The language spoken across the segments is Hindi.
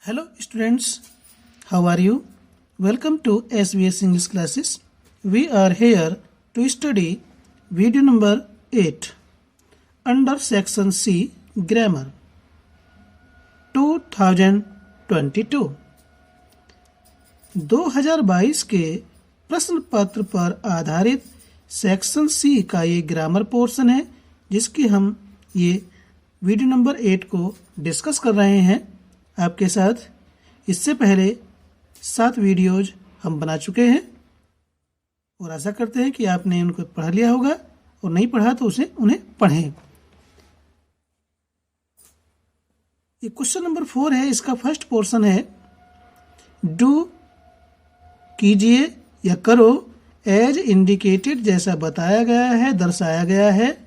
Hello students, how are you? Welcome to SVS English classes. We are here to study video number 8 under section C grammar 2022. 2022 के प्रश्न पत्र पर आधारित सेक्शन सी का ये ग्रामर पोर्शन है जिसकी हम ये वीडियो नंबर 8 को डिस्कस कर रहे हैं आपके साथ। इससे पहले 7 वीडियोज हम बना चुके हैं और आशा करते हैं कि आपने उनको पढ़ लिया होगा और नहीं पढ़ा तो उन्हें पढ़ें। ये क्वेश्चन नंबर 4 है, इसका फर्स्ट पोर्शन है डू कीजिए या करो एज इंडिकेटेड जैसा बताया गया है, दर्शाया गया है।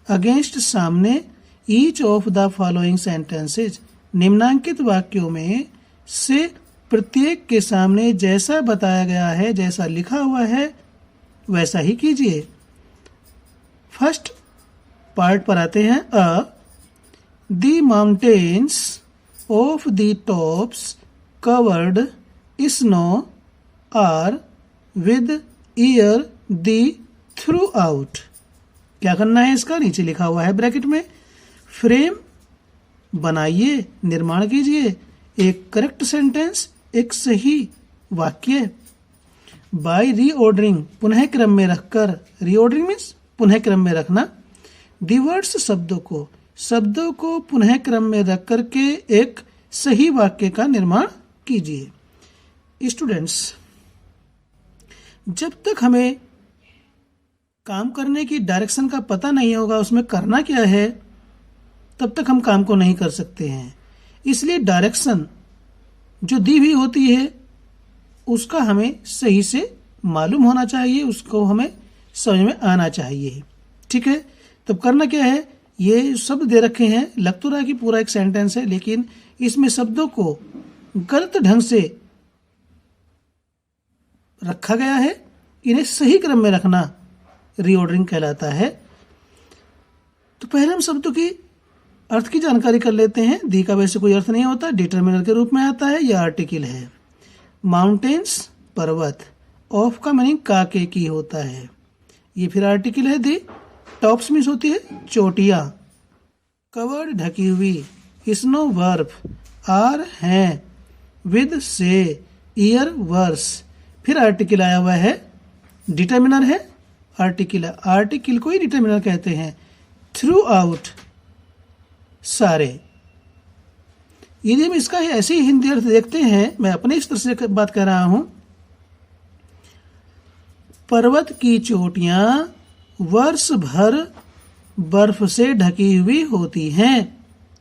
अगेंस्ट सामने each of the following sentences निम्नांकित वाक्यों में से प्रत्येक के सामने जैसा बताया गया है, जैसा लिखा हुआ है वैसा ही कीजिए। फर्स्ट पार्ट पर आते हैं। The mountains of the tops covered snow are with year the throughout. क्या करना है इसका? नीचे लिखा हुआ है ब्रैकेट में। फ्रेम बनाइए, निर्माण कीजिए एक करेक्ट सेंटेंस, एक सही वाक्य। बाय रीऑर्डरिंग पुनः क्रम में रखकर, रीऑर्डरिंग मीन्स पुनः क्रम में रखना। दी वर्ड्स शब्दों को पुनः क्रम में रख करके एक सही वाक्य का निर्माण कीजिए। स्टूडेंट्स, जब तक हमें काम करने की डायरेक्शन का पता नहीं होगा, उसमें करना क्या है, तब तक हम काम को नहीं कर सकते हैं। इसलिए डायरेक्शन जो दी हुई होती है उसका हमें सही से मालूम होना चाहिए, उसको हमें समझ में आना चाहिए। ठीक है, तब करना क्या है? ये शब्द दे रखे हैं, लग तो रहा है कि पूरा एक सेंटेंस है, लेकिन इसमें शब्दों को गलत ढंग से रखा गया है। इन्हें सही क्रम में रखना रीऑर्डरिंग कहलाता है। तो पहले हम शब्दों की अर्थ की जानकारी कर लेते हैं। दी का वैसे कोई अर्थ नहीं होता, डिटर्मिनर के रूप में आता है या आर्टिकल है। माउंटेन्स पर्वत, ऑफ का मीनिंग का के की होता है, ये फिर आर्टिकल है। दी टॉप्स मीन्स होती है चोटियां। कवर्ड ढकी हुई, स्नो वर्फ, आर हैं, विद से, ईयर वर्ष, फिर आर्टिकल आया हुआ है, डिटर्मिनर है, आर्टिकल को ही डिटर्मिनर कहते हैं। थ्रू आउट सारे। यदि हम इसका ऐसे ही हिंदी अर्थ देखते हैं, मैं अपने इस तरह से बात कर रहा हूं, पर्वत की चोटियां वर्ष भर बर्फ से ढकी हुई होती हैं,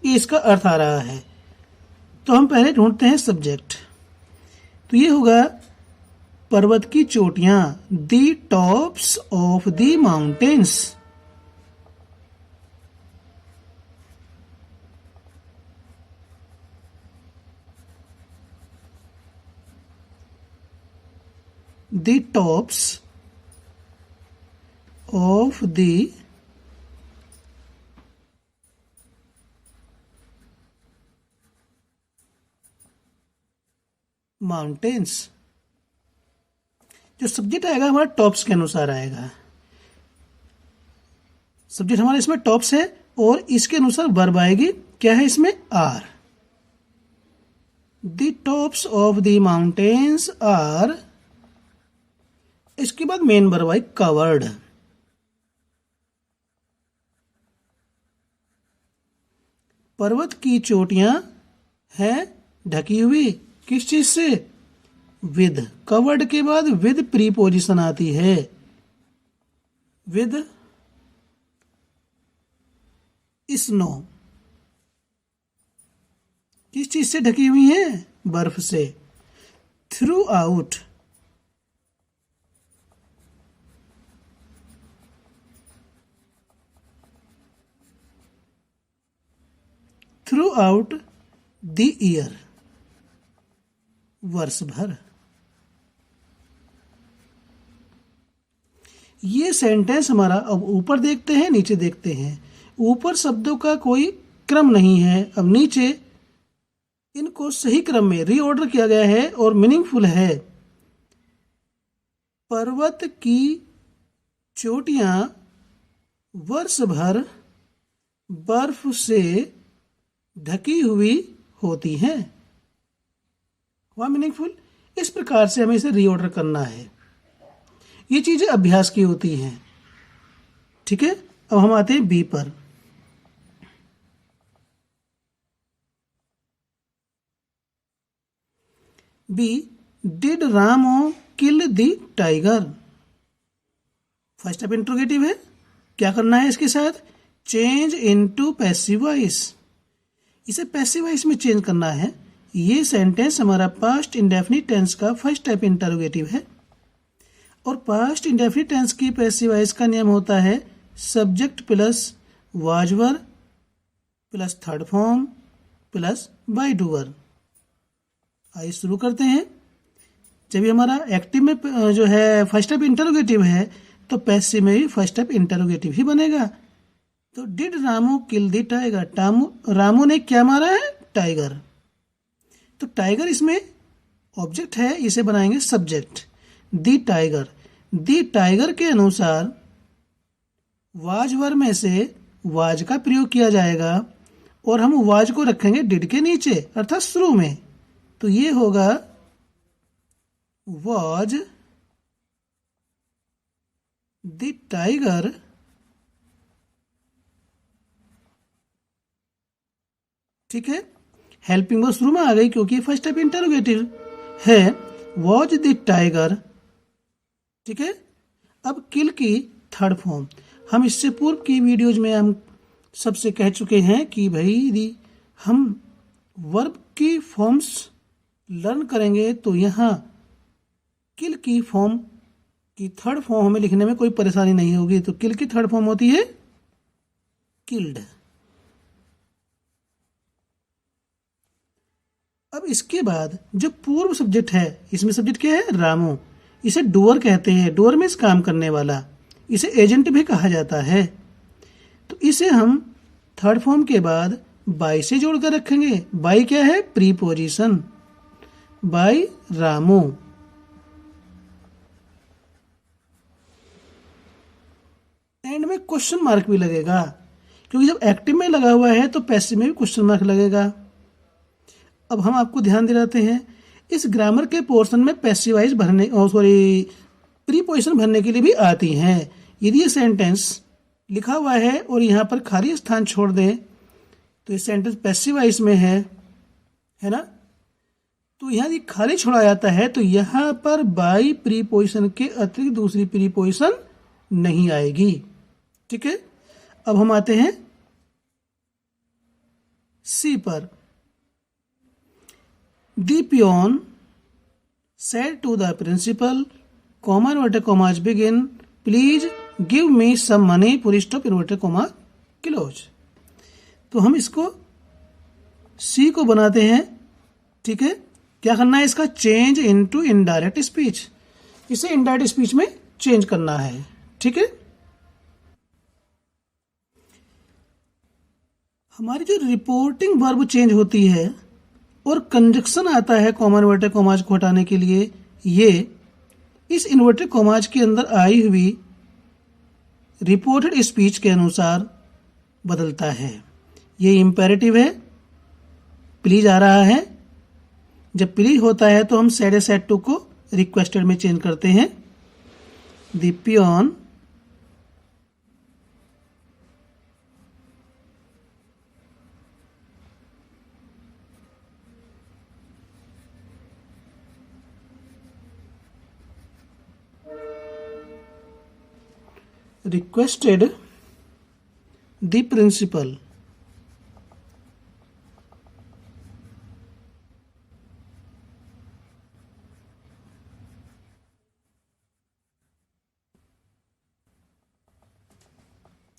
ये इसका अर्थ आ रहा है। तो हम पहले ढूंढते हैं सब्जेक्ट। तो ये होगा पर्वत की चोटियां, the tops of the mountains. The tops of the mountains। जो सब्जेक्ट आएगा हमारा टॉप्स के अनुसार आएगा। सब्जेक्ट हमारा इसमें टॉप्स है और इसके अनुसार वर्ब आएगी। क्या है इसमें? Are. The tops of the mountains are, इसके बाद मेन वर्ब आई कवर्ड। पर्वत की चोटियां हैं ढकी हुई, किस चीज से? विद। कवर्ड के बाद विद प्रीपोजिशन आती है, विद स्नो। किस चीज से ढकी हुई हैं? बर्फ से। Through out, through out the year, वर्ष भर। ये सेंटेंस हमारा, अब ऊपर देखते हैं नीचे देखते हैं। ऊपर शब्दों का कोई क्रम नहीं है। अब नीचे इनको सही क्रम में रीऑर्डर किया गया है और मीनिंगफुल है। पर्वत की चोटियां वर्ष भर बर्फ से ढकी हुई होती हैं। हुआ मीनिंगफुल। इस प्रकार से हमें इसे रीऑर्डर करना है। ये चीजें अभ्यास की होती हैं। ठीक है, अब हम आते हैं बी पर। बी, डिड रामो kill the tiger. First step interrogative है। क्या करना है इसके साथ? Change into passive voice. इसे पैसिव वॉइस में चेंज करना है। ये सेंटेंस हमारा पास्ट इंडेफिनिट टेंस का फर्स्ट स्टेप इंटरोगेटिव है और पास्ट इंडेफिनिट टेंस की पैसिव वॉइस का नियम होता है subject plus was verb plus third form plus by doer. आइए शुरू करते हैं। जब ये हमारा एक्टिव में जो है फर्स्ट स्टेप इंटरोगेटिव है तो पैसिव में भी फर्स्ट स्टेप इंटरोगेटिव ही बनेगा। तो did Ramu kill the tiger. Ramu ने क्या मारा है? टाइगर। तो टाइगर इसमें ऑब्जेक्ट है, इसे बनाएंगे subject. The tiger. The tiger के अनुसार वाज वर्ब में से वाज का प्रयोग किया जाएगा और हम वाज को रखेंगे डिड के नीचे अर्थात शुरू में। तो ये होगा वाज द टाइगर ठीक है। हेल्पिंग वर्ब शुरू में आ गई क्योंकि फर्स्ट स्टेप इंटरोगेटिव है। Was the tiger. ठीक है। अब किल की थर्ड फॉर्म। हम इससे पूर्व की वीडियोज में हम सबसे कह चुके हैं कि भाई हम वर्ब की फॉर्म्स लर्न करेंगे तो यहाँ किल की फॉर्म की थर्ड फॉर्म हमें लिखने में कोई परेशानी नहीं होगी। तो किल की थर्ड फॉर्म होती है किल्ड। अब इसके बाद जो पूर्व सब्जेक्ट है, इसमें सब्जेक्ट क्या है? रामू। इसे डूअर कहते हैं। डूअर मीन्स काम करने वाला। इसे एजेंट भी कहा जाता है। तो इसे हम थर्ड फॉर्म के बाद बाय से जोड़कर रखेंगे। बाय क्या है? प्रीपोजिशन। बाय रामू। एंड में क्वेश्चन मार्क भी लगेगा क्योंकि जब एक्टिव में लगा हुआ है तो पैसिव में भी क्वेश्चन मार्क लगेगा। अब हम आपको ध्यान दिलाते हैं इस ग्रामर के पोर्शन में पैसिवाइज भरने प्रीपोजिशन भरने के लिए भी आती हैं। यदि ये सेंटेंस लिखा हुआ है और यहाँ पर खाली स्थान छोड़ दें तो ये सेंटेंस पैसिवाइज में है ना। तो यहाँ यदि खाली छोड़ा जाता है तो यहाँ पर बाई प्रीपोजिशन के अतिरिक्त दूसरी प्रीपोजिशन नहीं आएगी। ठीक है। अब हम आते हैं सी पर। The peon said to the principal, comma inverted commas begin, please give me some money, full stop inverted comma close। तो हम इसको सी को बनाते हैं। ठीक है। क्या करना है इसका? Change into indirect speech. इसे इनडायरेक्ट स्पीच में चेंज करना है। ठीक है। हमारी जो रिपोर्टिंग वर्ब चेंज होती है और कंजक्शन आता है कॉमा इन्वर्टेड कॉमाज को हटाने के लिए, ये इस इन्वर्टेड कॉमाज के अंदर आई हुई रिपोर्टेड स्पीच के अनुसार बदलता है। ये इंपेरेटिव है। प्लीज आ रहा है। जब प्लीज होता है तो हम सेड ए सेड टू को रिक्वेस्टेड में चेंज करते हैं। The peon requested the principal।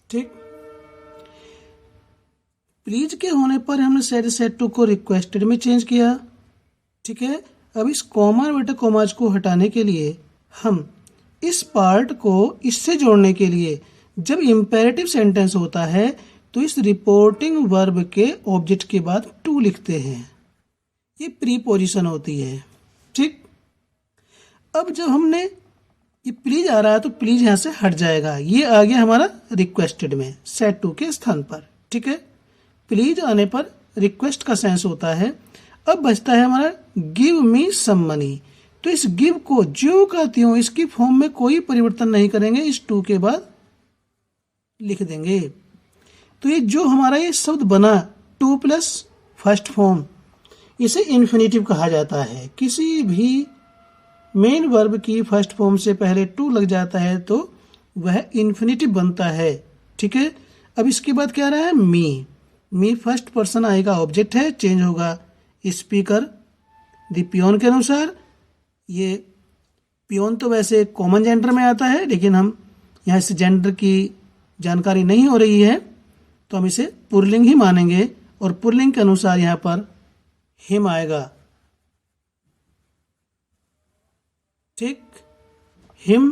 ठीक। प्लीज के होने पर हमने सेड सेड टू को रिक्वेस्टेड में चेंज किया। ठीक है। अब इस कॉमा इन्वर्टेड कॉमाज को हटाने के लिए हम इस पार्ट को इससे जोड़ने के लिए जब इंपेरेटिव सेंटेंस होता है तो इस रिपोर्टिंग वर्ब के ऑब्जेक्ट के बाद टू लिखते हैं। ये प्रीपोजिशन होती है। ठीक, अब जब हमने ये प्लीज आ रहा है तो प्लीज यहां से हट जाएगा, ये आ गया हमारा रिक्वेस्टेड में सेड टू के स्थान पर। ठीक है, प्लीज आने पर रिक्वेस्ट का सेंस होता है। अब बचता है हमारा गिव मी सम मनी। तो इस गिव को ज्यों का त्यों इसकी फॉर्म में कोई परिवर्तन नहीं करेंगे, इस टू के बाद लिख देंगे। तो ये जो हमारा ये शब्द बना टू प्लस फर्स्ट फॉर्म, इसे इन्फिनेटिव कहा जाता है। किसी भी मेन वर्ब की फर्स्ट फॉर्म से पहले टू लग जाता है तो वह इन्फिनेटिव बनता है। ठीक है, अब इसके बाद क्या रहा है, मी फर्स्ट पर्सन आएगा, ऑब्जेक्ट है, चेंज होगा स्पीकर द पियोन के अनुसार। ये पियोन तो वैसे कॉमन जेंडर में आता है, लेकिन हम यहाँ से जेंडर की जानकारी नहीं हो रही है तो हम इसे पुल्लिंग ही मानेंगे, और पुल्लिंग के अनुसार यहाँ पर हिम आएगा। ठीक, हिम।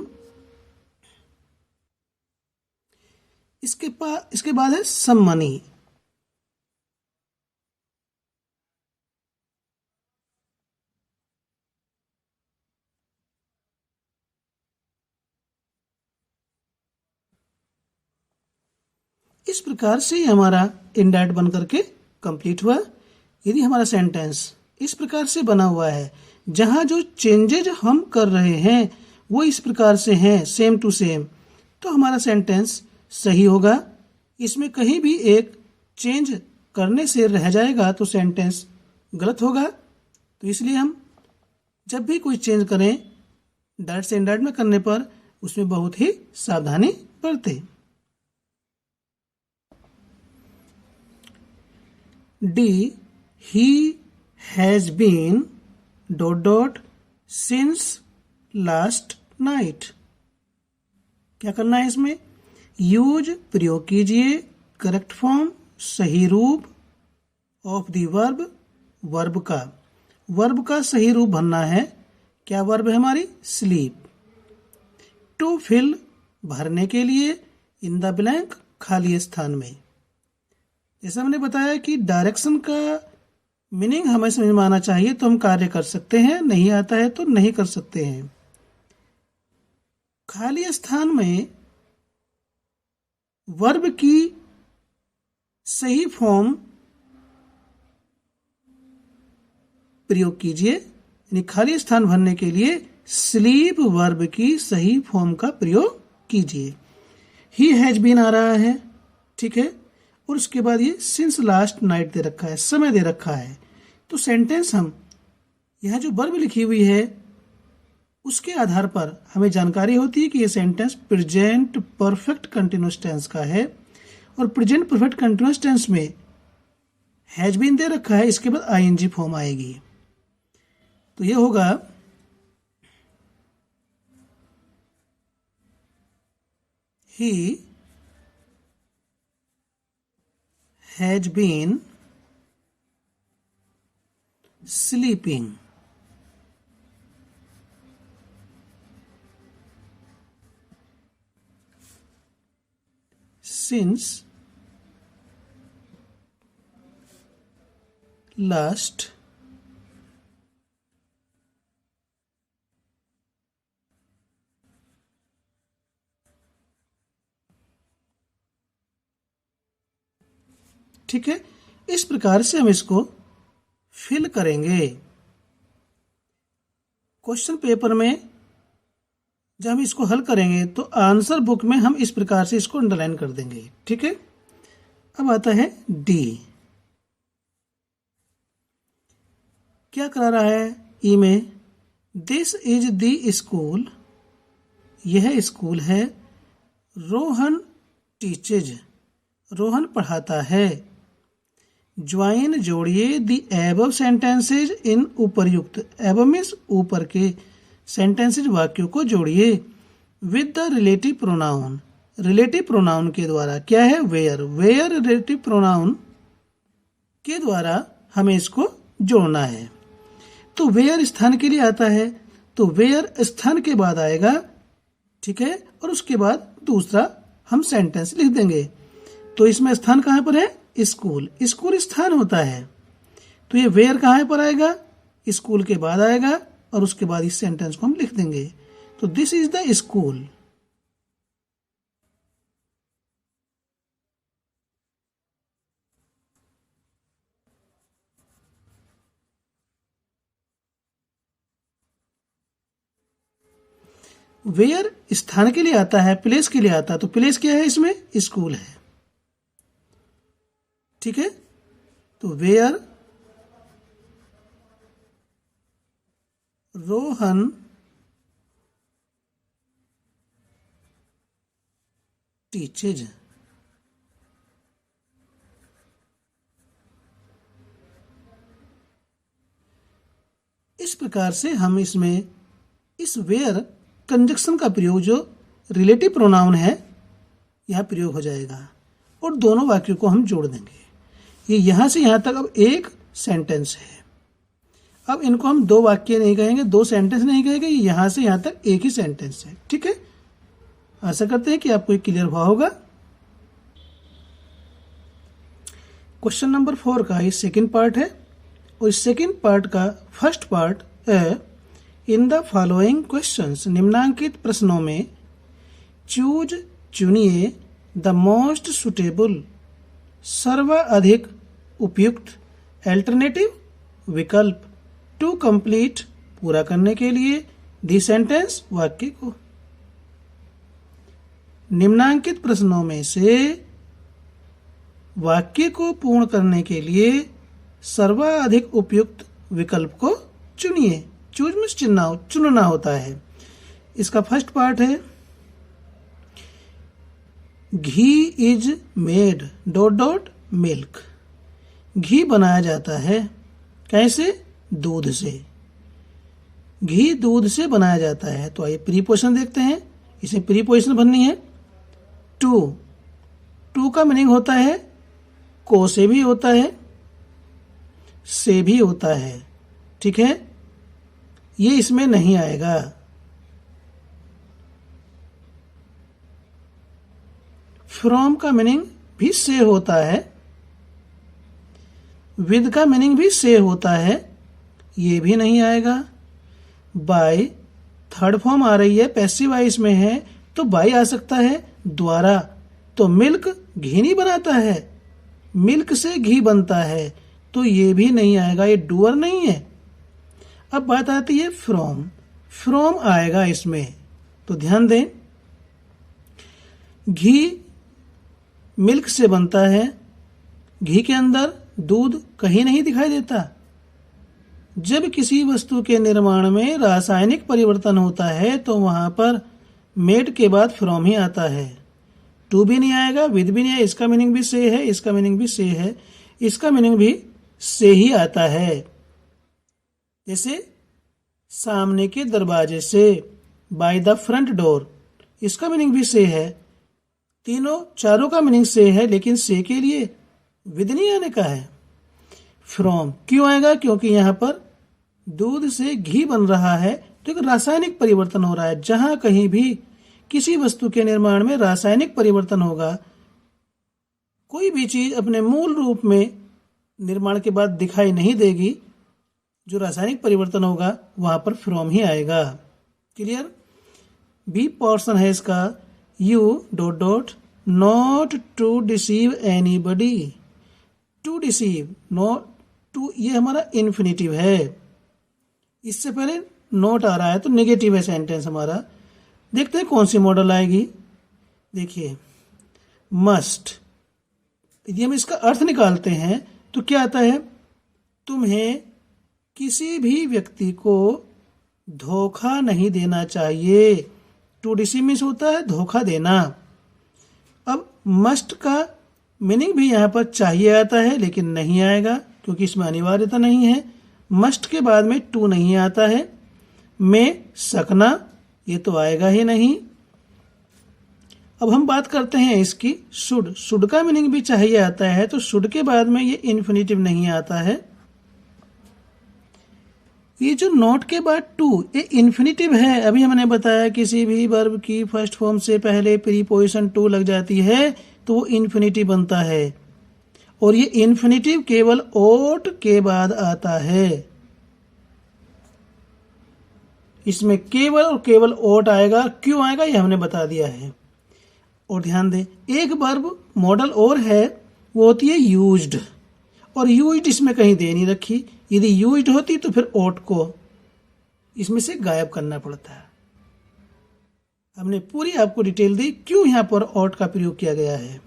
इसके बाद है सम मनी। इस प्रकार से हमारा इंडाइट बन करके कंप्लीट हुआ। यदि हमारा सेंटेंस इस प्रकार से बना हुआ है, जहां जो चेंजेज हम कर रहे हैं वो इस प्रकार से हैं सेम टू सेम, तो हमारा सेंटेंस सही होगा। इसमें कहीं भी एक चेंज करने से रह जाएगा तो सेंटेंस गलत होगा। तो इसलिए हम जब भी कोई चेंज करें डायरेक्ट से इनडायरेक्ट में करने पर उसमें बहुत ही सावधानी बरतें। D, he has been ... since last night। क्या करना है इसमें, यूज प्रयोग कीजिए करेक्ट फॉर्म सही रूप ऑफ द वर्ब का सही रूप भरना है। क्या वर्ब है हमारी, स्लीप। टू फिल भरने के लिए, इन द ब्लैंक खाली स्थान में। जैसा हमने बताया कि डायरेक्शन का मीनिंग हमें समझ में आना चाहिए तो हम कार्य कर सकते हैं, नहीं आता है तो नहीं कर सकते हैं। खाली स्थान में वर्ब की सही फॉर्म प्रयोग कीजिए, यानी खाली स्थान भरने के लिए स्लीप वर्ब की सही फॉर्म का प्रयोग कीजिए। ही हैज बीन आ रहा है, ठीक है, और उसके बाद ये सिंस लास्ट नाइट दे रखा है, समय दे रखा है। तो सेंटेंस हम यह जो वर्ब लिखी हुई है उसके आधार पर हमें जानकारी होती है कि ये sentence present perfect continuous tense का है, और प्रेजेंट परफेक्ट कंटिन्यूअस टेंस में हैज बीन दे रखा है, इसके बाद आईएनजी फॉर्म आएगी। तो ये होगा ही has been sleeping since last ठीक है। इस प्रकार से हम इसको फिल करेंगे। क्वेश्चन पेपर में जब हम इसको हल करेंगे तो आंसर बुक में हम इस प्रकार से इसको अंडरलाइन कर देंगे, ठीक है। अब आता है डी। क्या करा रहा है ई में, दिस इज द स्कूल, यह स्कूल है। रोहन टीचेज, रोहन पढ़ाता है। ज्वाइन जोड़िए द एबव सेंटेंसेज इन उपर्युक्त, एबव मीन्स ऊपर के सेंटेंसेज वाक्यों को जोड़िए with the relative pronoun, relative pronoun के द्वारा। क्या है, वेयर, वेयर रिलेटिव प्रोनाउन के द्वारा हमें इसको जोड़ना है। तो वेयर स्थान के लिए आता है, तो वेयर स्थान के बाद आएगा, ठीक है, और उसके बाद दूसरा हम सेंटेंस लिख देंगे। तो इसमें स्थान कहां पर है, स्कूल, स्कूल स्थान होता है। तो ये वेयर कहाँ पर आएगा, स्कूल के बाद आएगा और उसके बाद इस सेंटेंस को हम लिख देंगे। तो this is the school. Where स्थान के लिए आता है, प्लेस के लिए आता है, तो प्लेस क्या है इसमें, स्कूल है। ठीक है, तो वेयर रोहन टीचेज। इस प्रकार से हम इसमें इस वेयर कंजक्शन का प्रयोग, जो रिलेटिव प्रोनाउन है, यह प्रयोग हो जाएगा और दोनों वाक्यों को हम जोड़ देंगे। ये यहां से यहां तक अब एक सेंटेंस है। अब इनको हम दो वाक्य नहीं कहेंगे, दो सेंटेंस नहीं कहेंगे, यहां से यहां तक एक ही सेंटेंस है। ठीक है, आशा करते हैं कि आपको ये क्लियर हुआ होगा। क्वेश्चन नंबर 4 का ये सेकंड पार्ट है और इस सेकंड पार्ट का फर्स्ट पार्ट है, इन द फॉलोइंग क्वेश्चंस, निम्नांकित प्रश्नों में चूज चुनिए द मोस्ट सुटेबल, सर्वाधिक उपयुक्त, अल्टरनेटिव विकल्प टू कंप्लीट, पूरा करने के लिए, दी सेंटेंस, वाक्य को। निम्नांकित प्रश्नों में से वाक्य को पूर्ण करने के लिए सर्वाधिक उपयुक्त विकल्प को चुनिए। चूज में चुनना होता है। इसका फर्स्ट पार्ट है, ghee is made dot dot milk. घी बनाया जाता है कैसे, दूध से। घी दूध से बनाया जाता है। तो आइए प्रीपोजिशन देखते हैं, इसे प्रीपोजिशन बननी है। टू का मीनिंग होता है को से भी होता है, से भी होता है। ठीक है, ये इसमें नहीं आएगा। फ्रॉम का मीनिंग भी से होता है, विद का मीनिंग भी से होता है, ये भी नहीं आएगा। बाय थर्ड फॉर्म आ रही है, पैसिव वॉइस में है, तो बाय आ सकता है, द्वारा। तो मिल्क घी नहीं बनाता है, मिल्क से घी बनता है, तो ये भी नहीं आएगा, ये डूअर नहीं है। अब बात आती है फ्रॉम, फ्रॉम आएगा इसमें। तो ध्यान दें, घी मिल्क से बनता है, घी के अंदर दूध कहीं नहीं दिखाई देता। जब किसी वस्तु के निर्माण में रासायनिक परिवर्तन होता है तो वहां पर मेड के बाद फ्रॉम ही आता है। टू भी नहीं आएगा, विद भी नहीं है, इसका मीनिंग भी से है, इसका मीनिंग भी से है, इसका मीनिंग भी से ही आता है। जैसे सामने के दरवाजे से, बाय द फ्रंट डोर, इसका मीनिंग भी से है। तीनों चारों का मीनिंग से है, लेकिन से के लिए विद नहीं आने का है। फ्रॉम क्यों आएगा, क्योंकि यहां पर दूध से घी बन रहा है, तो एक रासायनिक परिवर्तन हो रहा है। जहां कहीं भी किसी वस्तु के निर्माण में रासायनिक परिवर्तन होगा, कोई भी चीज अपने मूल रूप में निर्माण के बाद दिखाई नहीं देगी, जो रासायनिक परिवर्तन होगा वहां पर फ्रॉम ही आएगा। क्लियर। बी पोर्शन है इसका, you dot dot not to deceive anybody. To deceive, not to, ये हमारा इन्फिनेटिव है। इससे पहले नॉट आ रहा है तो नेगेटिव है सेंटेंस हमारा। देखते हैं कौन सी मॉडल आएगी। देखिए, मस्ट, यदि हम इसका अर्थ निकालते हैं तो क्या आता है, तुम्हें किसी भी व्यक्ति को धोखा नहीं देना चाहिए। टू डिसीव मीन्स होता है धोखा देना। अब मस्ट का मीनिंग भी यहां पर चाहिए आता है, लेकिन नहीं आएगा क्योंकि इसमें अनिवार्यता नहीं है। मस्ट के बाद में टू नहीं आता है। में सकना, ये तो आएगा ही नहीं। अब हम बात करते हैं इसकी शुड। शुड का मीनिंग भी चाहिए आता है, तो शुड के बाद में ये इन्फिनेटिव नहीं आता है। ये जो नॉट के बाद टू, ये इन्फिनेटिव है। अभी हमने बताया किसी भी वर्ब की फर्स्ट फॉर्म से पहले प्रीपोजिशन टू लग जाती है तो वो इन्फिनेटिव बनता है। और ये इन्फिनेटिव केवल ओट के बाद आता है। इसमें केवल और केवल ओट आएगा। क्यों आएगा ये हमने बता दिया है। और ध्यान दें, एक वर्ब मॉडल और है, वो होती है यूज्ड, और यूज्ड इसमें कहीं दे नहीं रखी। यदि यूज्ड होती तो फिर ओट को इसमें से गायब करना पड़ता है। हमने पूरी आपको डिटेल दी क्यों यहां पर ओट का प्रयोग किया गया है।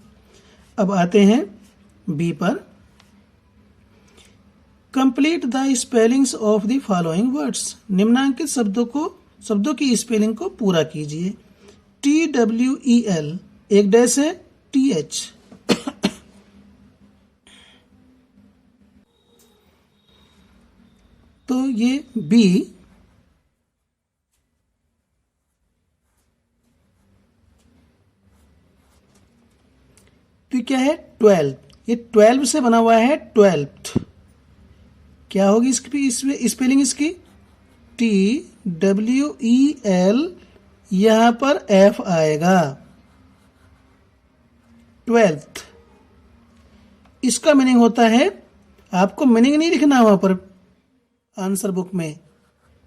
अब आते हैं बी पर। Complete the spellings of the following words. निम्नांकित शब्दों की स्पेलिंग को पूरा कीजिए। TWEL एक डैश है, TH तो ये बी, तो क्या है 12, ये 12 से बना हुआ है 12th। क्या होगी इसकी स्पेलिंग इसकी TWEL, यहां पर F आएगा 12th। इसका मीनिंग होता है, आपको मीनिंग नहीं लिखना वहां पर आंसर बुक में,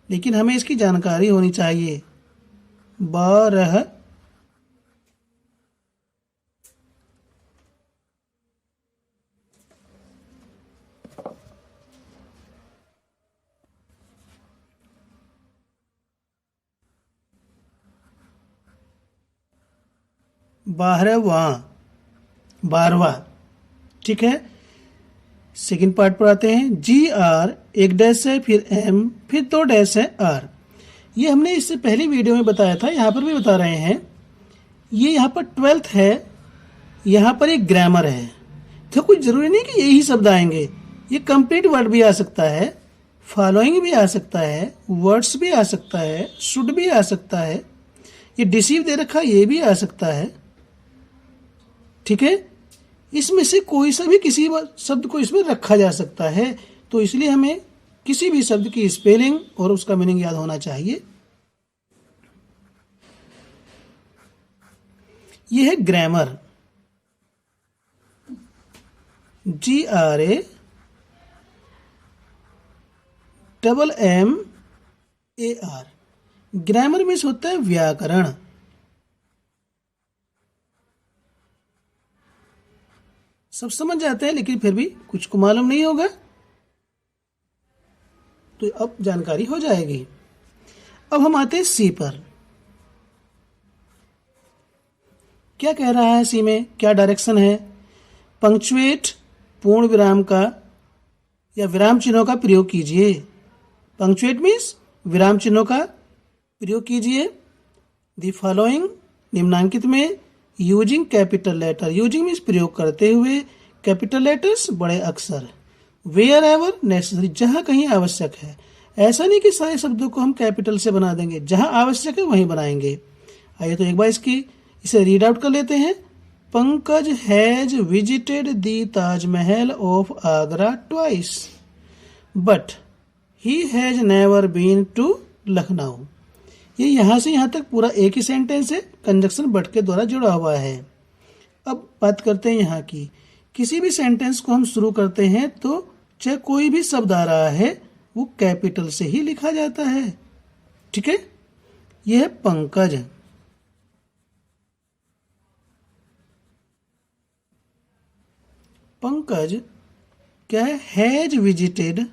लेकिन हमें इसकी जानकारी होनी चाहिए। 12 12वां, ठीक है। सेकंड पार्ट पर आते हैं। GR एक डैश है, फिर M, फिर 2 डैश है R। ये हमने इससे पहली वीडियो में बताया था, यहां पर भी बता रहे हैं। ये यहां पर 12th है, यहां पर एक ग्रामर है। तो कुछ जरूरी नहीं कि यही शब्द आएंगे, ये कंप्लीट वर्ड भी आ सकता है, फॉलोइंग भी आ सकता है, वर्ड्स भी आ सकता है, शुड भी आ सकता है, ये डिसीव दे रखा ये भी आ सकता है, ठीक है। इसमें से कोई सा भी किसी शब्द को इसमें रखा जा सकता है। तो इसलिए हमें किसी भी शब्द की स्पेलिंग और उसका मीनिंग याद होना चाहिए। यह है ग्रामर, GRAMMAR। ग्रामर मीन्स होता है व्याकरण। सब समझ जाते हैं, लेकिन फिर भी कुछ को मालूम नहीं होगा, तो अब जानकारी हो जाएगी। अब हम आते हैं सी पर। क्या कह रहा है सी में, क्या डायरेक्शन है। पंक्चुएट पूर्ण विराम का या विराम चिन्हों का प्रयोग कीजिए। पंक्चुएट मीन्स विराम चिन्हों का प्रयोग कीजिए। द फॉलोइंग निम्नांकित में, using capital letter. Using means प्रयोग करते हुए, कैपिटल लेटर्स बड़े अक्षर, वेयर एवर नेसेसरी जहां कहीं आवश्यक है। ऐसा नहीं कि सारे शब्दों को हम कैपिटल से बना देंगे, जहां आवश्यक है वहीं बनाएंगे। आइए तो एक बार इसे रीड आउट कर लेते हैं। Pankaj has visited the Taj Mahal of Agra twice, but he has never been to Lucknow. ये यहां से यहां तक पूरा एक ही सेंटेंस है, कंजक्शन बट के द्वारा जुड़ा हुआ है। अब बात करते हैं यहाँ की। किसी भी सेंटेंस को हम शुरू करते हैं तो चाहे कोई भी शब्द आ रहा है वो कैपिटल से ही लिखा जाता है, ठीक है। यह है पंकज। पंकज क्या है, हैज विजिटेड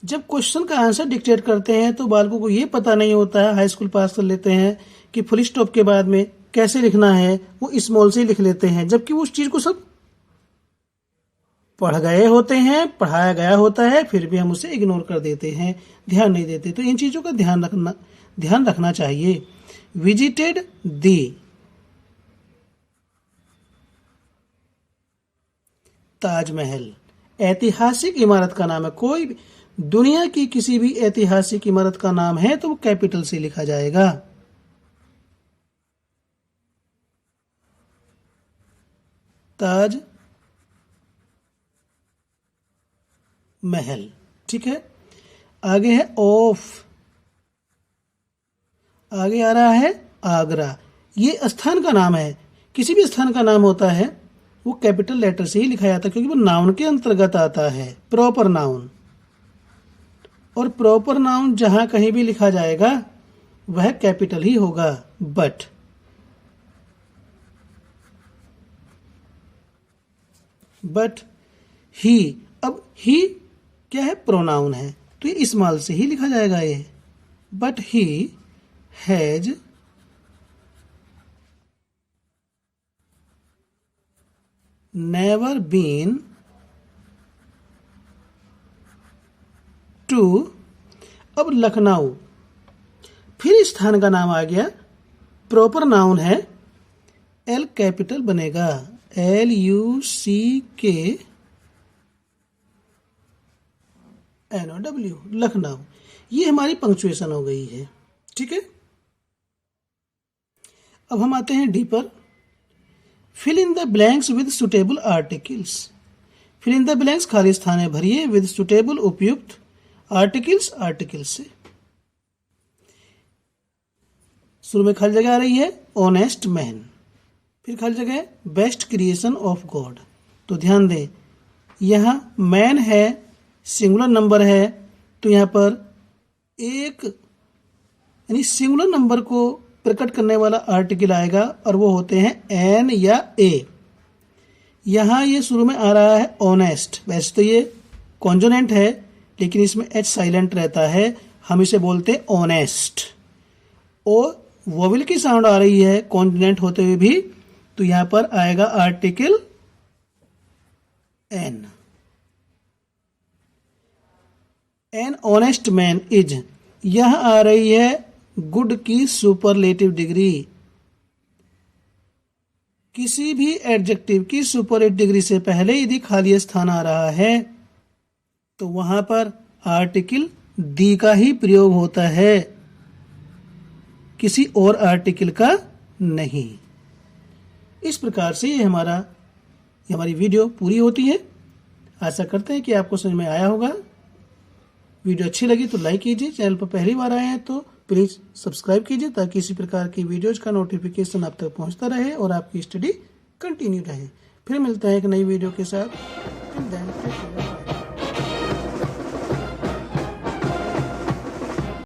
जब क्वेश्चन का आंसर डिक्टेट करते हैं तो बालकों को ये पता नहीं होता है, हाई स्कूल पास कर लेते हैं कि फुल स्टॉप के बाद में कैसे लिखना है, वो स्मॉल से ही लिख लेते हैं, जबकि वो उस चीज को सब पढ़ गए होते हैं, पढ़ाया गया होता है, फिर भी हम उसे इग्नोर कर देते हैं, ध्यान नहीं देते। तो इन चीजों का ध्यान रखना चाहिए। विजिटेड दी, ताजमहल ऐतिहासिक इमारत का नाम है। कोई भी दुनिया की किसी भी ऐतिहासिक इमारत का नाम है तो वो कैपिटल से लिखा जाएगा। ताज महल, ठीक है। आगे है ऑफ, आगे आ रहा है आगरा। ये स्थान का नाम है। किसी भी स्थान का नाम होता है वो कैपिटल लेटर से ही लिखा जाता है, क्योंकि वो नाउन के अंतर्गत आता है, प्रॉपर नाउन। और प्रॉपर नाउन जहां कहीं भी लिखा जाएगा वह कैपिटल ही होगा। बट ही, अब ही क्या है, प्रोनाउन है, तो ये स्मॉल से ही लिखा जाएगा ये। But he has never been to, अब लखनऊ, फिर स्थान का नाम आ गया, प्रॉपर नाउन है, एल कैपिटल बनेगा, LUCKNOW, लखनऊ। ये हमारी पंक्चुएशन हो गई है, ठीक है। अब हम आते हैं डी पर। Fill in the blanks with suitable articles. Fill in the blanks, खाली स्थानें भरिए, विद सुटेबल, उपयुक्त, आर्टिकल्स, आर्टिकल्स से। शुरू में खाली जगह आ रही है ऑनेस्ट मैन, फिर खाली जगह है बेस्ट क्रिएशन ऑफ गॉड। तो ध्यान दें, यहां मैन है, सिंगुलर नंबर है, तो यहां पर एक यानी सिंगुलर नंबर को प्रकट करने वाला आर्टिकल आएगा और वो होते हैं एन या ए। यहां ये शुरू में आ रहा है ऑनेस्ट, वैसे तो ये कॉन्जोनेंट है लेकिन इसमें एच साइलेंट रहता है, हम इसे बोलते हैं ऑनेस्ट। और वोवेल की साउंड आ रही है कॉन्जोनेंट होते हुए भी, तो यहां पर आएगा article an. An honest man is, यह आ रही है गुड की सुपरलेटिव डिग्री। किसी भी एडजेक्टिव की सुपरलेटिव डिग्री से पहले यदि खाली स्थान आ रहा है तो वहां पर आर्टिकल दी का ही प्रयोग होता है, किसी और आर्टिकल का नहीं। इस प्रकार से ये हमारी वीडियो पूरी होती है। आशा करते हैं कि आपको समझ में आया होगा। वीडियो अच्छी लगी तो लाइक कीजिए, चैनल पर पहली बार आए हैं तो प्लीज सब्सक्राइब कीजिए, ताकि इसी प्रकार की वीडियोज का नोटिफिकेशन आप तक पहुंचता रहे और आपकी स्टडी कंटिन्यू रहे। फिर मिलते हैं एक नई वीडियो के साथ।